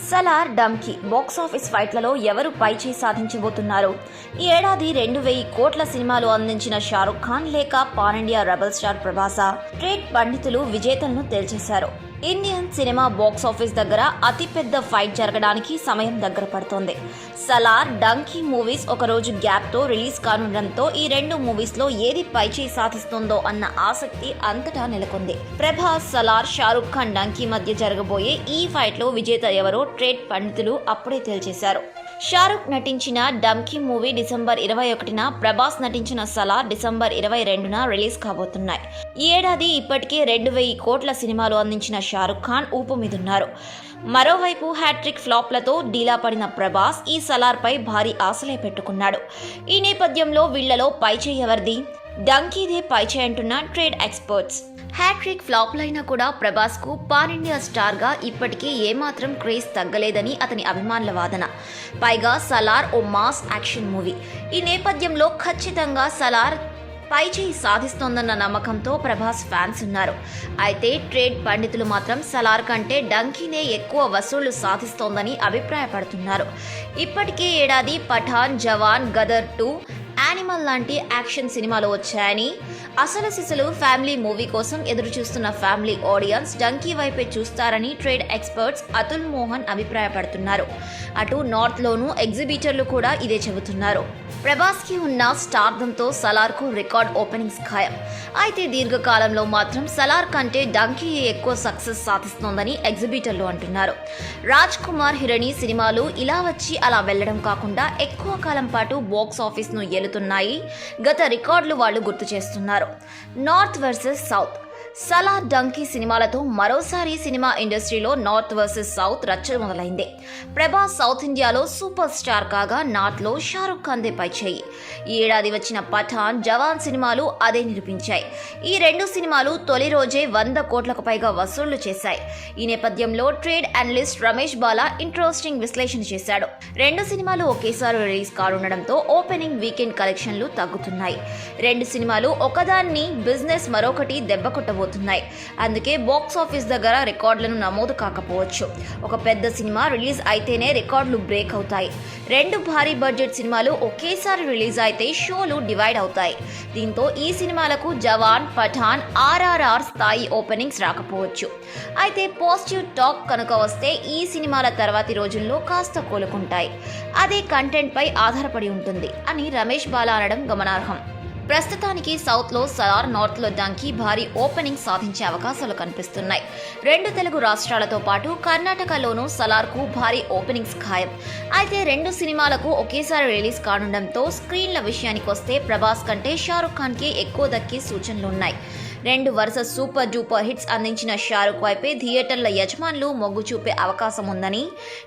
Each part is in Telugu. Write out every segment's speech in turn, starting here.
సలార్ డంకీ బాక్సాఫీస్ ఫైట్లలో ఎవరు పైచేయి సాధించబోతున్నారు? ఈ ఏడాది 2000 కోట్ల సినిమాలు అందించిన షారుఖ్ ఖాన్ లేక పాన్ ఇండియా రెబల్ స్టార్ ప్రభాసా? ట్రేడ్ పండితులు విజేతలను తేల్చేశారు. ఇండియన్ సినిమా బాక్సాఫీస్ దగ్గర అతిపెద్ద ఫైట్ జరగడానికి సమయం దగ్గర పడుతోంది. సలార్, డంకీ మూవీస్ ఒకరోజు గ్యాప్తో రిలీజ్ కానుండడంతో ఈ రెండు మూవీస్లో ఏది పైచేయి సాధిస్తుందో అన్న ఆసక్తి అంతటా నెలకొంది. ప్రభాస్, సలార్, షారుఖ్ ఖాన్, డంకీ మధ్య జరగబోయే ఈ ఫైట్లో విజేత ఎవరో ట్రేడ్ పండితులు అప్పుడే తేల్చేశారు. షారుఖ్ నటించిన డంకీ మూవీ డిసెంబర్ 21న, ప్రభాస్ నటించిన సలార్ డిసెంబర్ 22న రిలీజ్ కాబోతున్నాయి. ఈ ఏడాది ఇప్పటికే 2000 కోట్ల సినిమాలు అందించిన షారుఖ్ ఖాన్ ఊపు మీదున్నారు. మరోవైపు హ్యాట్రిక్ ఫ్లాప్లతో డీలా పడిన ప్రభాస్ ఈ సలార్పై భారీ ఆశలే పెట్టుకున్నాడు. ఈ నేపథ్యంలో వీళ్లలో పైచేయి ఎవరిది? డంకీదే పైచేయి అంటున్న ట్రేడ్ ఎక్స్పర్ట్స్. హ్యాట్రిక్ ఫ్లాప్లైనా కూడా ప్రభాస్కు పాన్ ఇండియా స్టార్గా ఇప్పటికీ ఏమాత్రం క్రేజ్ తగ్గలేదని అతని అభిమానుల వాదన. పైగా సలార్ ఓ మాస్ యాక్షన్ మూవీ. ఈ నేపథ్యంలో ఖచ్చితంగా సలార్ పైచేయి సాధిస్తోందన్న నమ్మకంతో ప్రభాస్ ఫ్యాన్స్ ఉన్నారు. అయితే ట్రేడ్ పండితులు మాత్రం సలార్ కంటే డంకీనే ఎక్కువ వసూళ్లు సాధిస్తోందని అభిప్రాయపడుతున్నారు. ఇప్పటికే ఏడాది పఠాన్, జవాన్, గదర్ 2, యానిమల్ లాంటి యాక్షన్ సినిమాలు వచ్చాయని, అసలు సిసలు ఫ్యామిలీ మూవీ కోసం ఎదురు చూస్తున్న ఫ్యామిలీ ఆడియన్స్ డంకీ వైపే చూస్తారని ట్రేడ్ ఎక్స్పర్ట్స్ అతుల్ మోహన్ అభిప్రాయపడుతున్నారు. అటు నార్త్లోనూ ఎగ్జిబిటర్లు కూడా ఇదే చెబుతున్నారు. ప్రభాస్కి ఉన్న స్టార్డంతో సలార్కు రికార్డ్ ఓపెనింగ్స్ ఖాయం. అయితే దీర్ఘకాలంలో మాత్రం సలార్ కంటే డంకీ ఎక్కువ సక్సెస్ సాధిస్తోందని ఎగ్జిబిటర్లు అంటున్నారు. రాజ్ కుమార్, హిరణి సినిమాలు ఇలా వచ్చి అలా వెళ్లడం కాకుండా ఎక్కువ కాలం పాటు బాక్స్ ఆఫీస్ను ఏలుతున్నాయి. గత రికార్డులు వాళ్ళు గుర్తు చేస్తున్నారు. North versus south. Salaar, donkey సినిమాలతో మరోసారి సినిమా ఇండస్ట్రీలో నార్త్ వర్సెస్ సౌత్ రచ్చ మొదలైంది. ప్రభాస్ సౌత్ ఇండియాలో సూపర్ స్టార్ కాగా నార్త్లో షారుఖ్ ఖాన్దే పైచేయి. ఈ ఏడాది వచ్చిన పఠాన్, జవాన్ సినిమాలు అదే నిరూపించాయి. ఈ రెండు సినిమాలు తొలి రోజే 100 కోట్లకు పైగా వసూళ్లు చేశాయి. ఈ నేపథ్యంలో trade analyst Ramesh Bala interesting విశ్లేషణ చేశాడు. రెండు సినిమాలు ఒకేసారి రిలీజ్ కానుండడంతో ఓపెనింగ్ వీకెండ్ కలెక్షన్లు తగ్గుతున్నాయి. రెండు సినిమాలు ఒకదాన్ని బిజినెస్, మరొకటి దెబ్బ కొట్టబోతున్నాయి. అందుకే బాక్స్ ఆఫీస్ దగ్గర రికార్డులను నమోదు కాకపోవచ్చు. ఒక పెద్ద సినిమా రిలీజ్ అయితేనే రికార్డులు బ్రేక్ అవుతాయి. రెండు భారీ బడ్జెట్ సినిమాలు ఒకేసారి రిలీజ్ అయితే షోలు డివైడ్ అవుతాయి. దీంతో ఈ సినిమాలకు జవాన్, పఠాన్, RRR స్థాయి ఓపెనింగ్స్ రాకపోవచ్చు. అయితే పాజిటివ్ టాక్ కనుక వస్తే ఈ సినిమాల తర్వాతి రోజుల్లో కాస్త కోలుకుంటాయి. అదే కంటెంట్ పై ఆధారపడి ఉంటుంది అని రమేష్ బాలా అనడం గమనార్హం. ప్రస్తుతానికి సౌత్లో సలార్, నార్త్లో డంకీ భారీ ఓపెనింగ్ సాధించే అవకాశాలు కనిపిస్తున్నాయి. రెండు తెలుగు రాష్ట్రాలతో పాటు కర్ణాటకలోనూ సలార్కు భారీ ఓపెనింగ్స్ ఖాయం. అయితే రెండు సినిమాలకు ఒకేసారి రిలీజ్ కానుండడంతో స్క్రీన్ల విషయానికొస్తే ప్రభాస్ కంటే షారుఖ్ ఖాన్కి ఎక్కువ దక్కే సూచనలున్నాయి. రెండు వరుస సూపర్ డూపర్ హిట్స్ అందించిన షారుఖ్ వైపే థియేటర్ల యజమానులు మొగ్గు చూపే అవకాశం ఉందని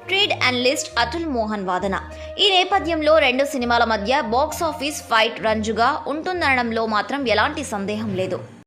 ట్రేడ్ అనలిస్ట్ అతుల్ మోహన్ వాదన. ఈ నేపథ్యంలో రెండు సినిమాల మధ్య బాక్సాఫీస్ ఫైట్ రంజుగా ఉంటుందనడంలో మాత్రం ఎలాంటి సందేహం లేదు.